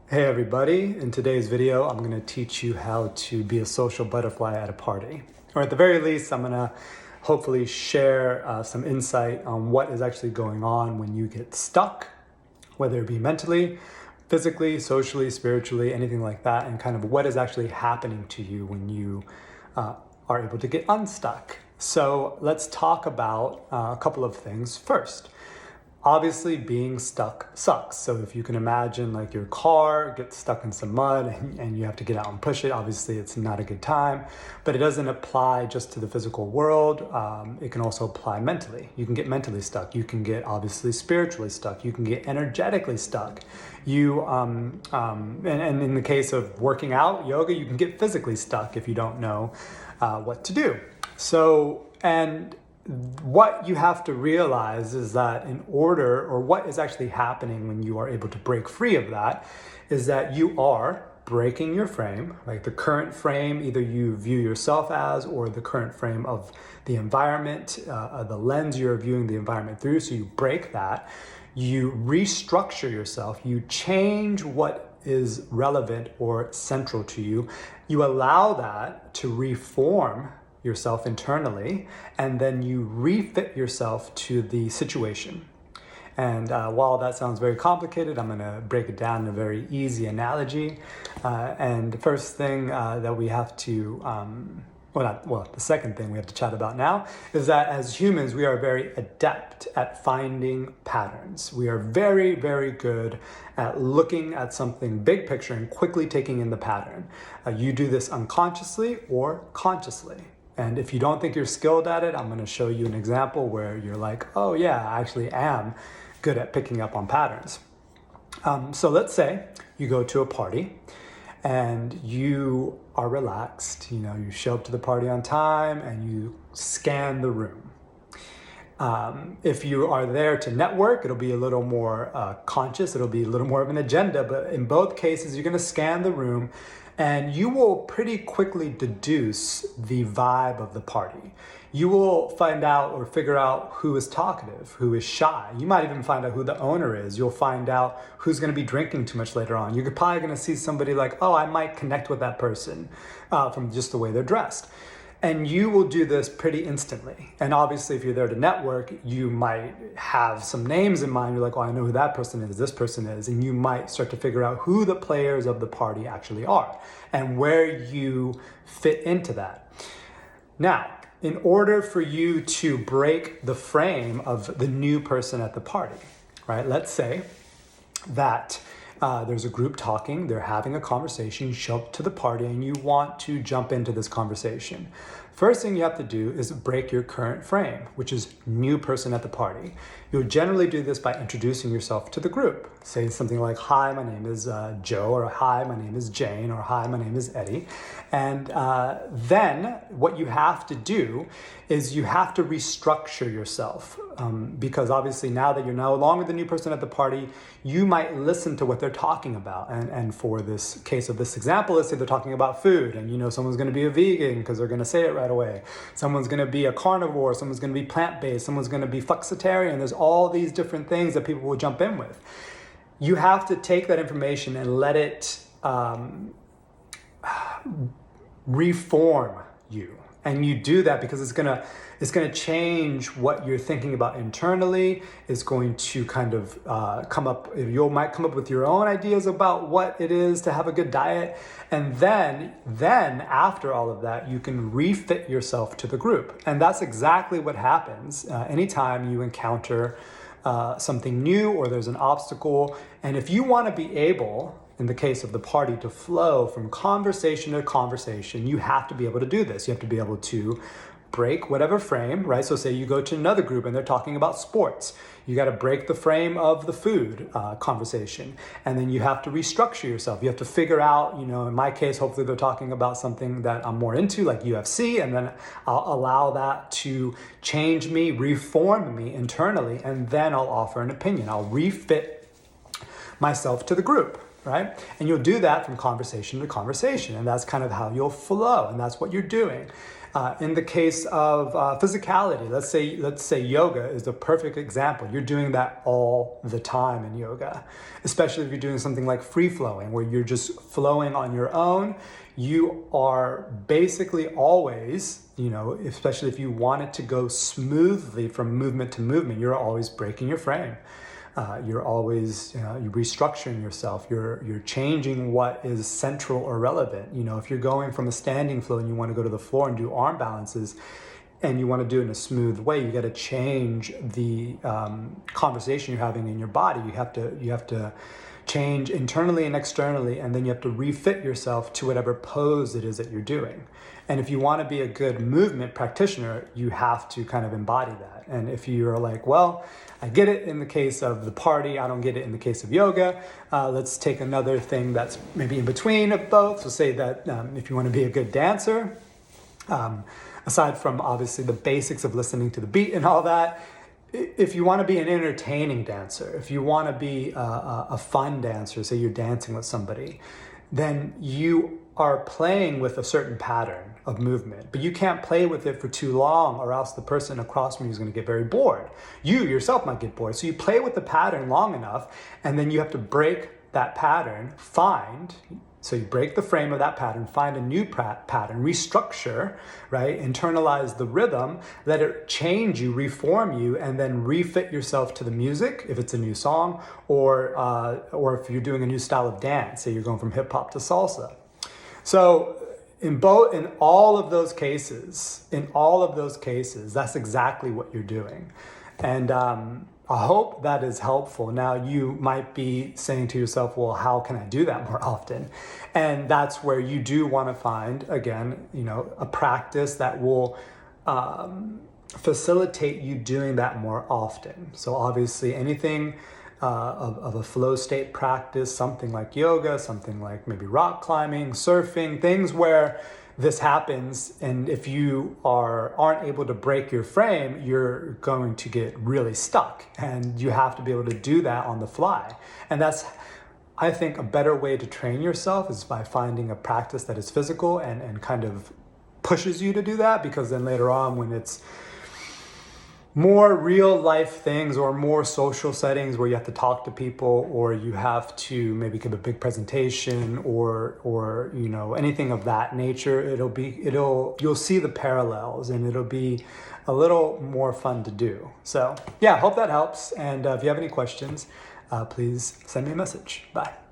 Hey everybody, in today's video I'm going to teach you how to be a social butterfly at a party. Or at the very least I'm going to hopefully share some insight on what is actually going on when you get stuck, whether it be mentally, physically, socially, spiritually, anything like that, and kind of what is actually happening to you when you are able to get unstuck. So let's talk about a couple of things first. Obviously, being stuck sucks. So if you can imagine like your car gets stuck in some mud and you have to get out and push it, obviously it's not a good time, but it doesn't apply just to the physical world. It can also apply mentally. You can get mentally stuck. You can get obviously spiritually stuck. You can get energetically stuck. And in the case of working out, yoga, you can get physically stuck if you don't know what to do. And what you have to realize is that what is actually happening when you are able to break free of that is that you are breaking your frame, like the current frame either you view yourself as or the current frame of the environment, the lens you're viewing the environment through. So you break that, you restructure yourself, you change what is relevant or central to you, you allow that to reform yourself internally, and then you refit yourself to the situation. And while that sounds very complicated, I'm going to break it down in a very easy analogy. And the first thing that we have to, the second thing we have to chat about now is that as humans, we are very adept at finding patterns. We are very, very good at looking at something big picture and quickly taking in the pattern. You do this unconsciously or consciously. And if you don't think you're skilled at it, I'm going to show you an example where you're like, oh yeah, I actually am good at picking up on patterns. So let's say you go to a party and you are relaxed. You show up to the party on time and you scan the room. If you are there to network, it'll be a little more conscious. It'll be a little more of an agenda. But in both cases, you're going to scan the room and you will pretty quickly deduce the vibe of the party. You will find out or figure out who is talkative, who is shy. You might even find out who the owner is. You'll find out who's going to be drinking too much later on. You're probably going to see somebody like, oh, I might connect with that person from just the way they're dressed. And you will do this pretty instantly. And obviously, if you're there to network, you might have some names in mind. You're like, oh, I know who that person is, this person is. And you might start to figure out who the players of the party actually are and where you fit into that. Now, in order for you to break the frame of the new person at the party, right? Let's say that there's a group talking, they're having a conversation, you show up to the party and you want to jump into this conversation. First thing you have to do is break your current frame, which is new person at the party. You'll generally do this by introducing yourself to the group. Say something like, hi, my name is Joe, or hi, my name is Jane, or hi, my name is Eddie. And then what you have to do is you have to restructure yourself because obviously now that you're no longer the new person at the party, you might listen to what they're talking about. And for this case of this example, let's say they're talking about food and someone's going to be a vegan because they're going to say it right away. Someone's going to be a carnivore, someone's going to be plant-based, someone's going to be flexitarian. There's all these different things that people will jump in with. You have to take that information and let it reform you. And you do that because it's gonna change what you're thinking about internally. It's going to kind of you might come up with your own ideas about what it is to have a good diet. And then after all of that, you can refit yourself to the group. And that's exactly what happens anytime you encounter something new or there's an obstacle. And if you want to be able, in the case of the party, to flow from conversation to conversation, you have to be able to do this. You have to be able to break whatever frame, right? So say you go to another group and they're talking about sports. You got to break the frame of the food conversation. And then you have to restructure yourself. You have to figure out, in my case, hopefully they're talking about something that I'm more into, like UFC, and then I'll allow that to change me, reform me internally, and then I'll offer an opinion. I'll refit myself to the group. Right? And you'll do that from conversation to conversation. And that's kind of how you'll flow. And that's what you're doing. In the case of physicality, let's say yoga is a perfect example. You're doing that all the time in yoga, especially if you're doing something like free flowing, where you're just flowing on your own. You are basically always, especially if you want it to go smoothly from movement to movement, you're always breaking your frame. You're always you're restructuring yourself. You're changing what is central or relevant. If you're going from a standing flow and you want to go to the floor and do arm balances, and you want to do it in a smooth way, you got to change the conversation you're having in your body. You have to change internally and externally, and then you have to refit yourself to whatever pose it is that you're doing. And if you want to be a good movement practitioner, you have to kind of embody that. And if you're like, well, I get it in the case of the party, I don't get it in the case of yoga, let's take another thing that's maybe in between of both. So say that if you want to be a good dancer, aside from obviously the basics of listening to the beat and all that, if you want to be an entertaining dancer, if you want to be a fun dancer, say you're dancing with somebody, then you are playing with a certain pattern of movement, but you can't play with it for too long, or else the person across from you is going to get very bored. You yourself might get bored. So you play with the pattern long enough, and then you have to break that pattern, so you break the frame of that pattern, find a new pattern, restructure, right? Internalize the rhythm, let it change you, reform you, and then refit yourself to the music, if it's a new song, or if you're doing a new style of dance, say you're going from hip hop to salsa. So in all of those cases, that's exactly what you're doing. And I hope that is helpful. Now, you might be saying to yourself, well, how can I do that more often? And that's where you do want to find, again, a practice that will facilitate you doing that more often. So obviously anything of a flow state practice, something like yoga, something like maybe rock climbing, surfing, things where this happens, and if you aren't able to break your frame, you're going to get really stuck, and you have to be able to do that on the fly. And that's, I think, a better way to train yourself is by finding a practice that is physical and kind of pushes you to do that, because then later on, when it's more real life things or more social settings where you have to talk to people, or you have to maybe give a big presentation, or anything of that nature, you'll see the parallels, and it'll be a little more fun to do. So yeah, hope that helps. And if you have any questions, please send me a message. Bye.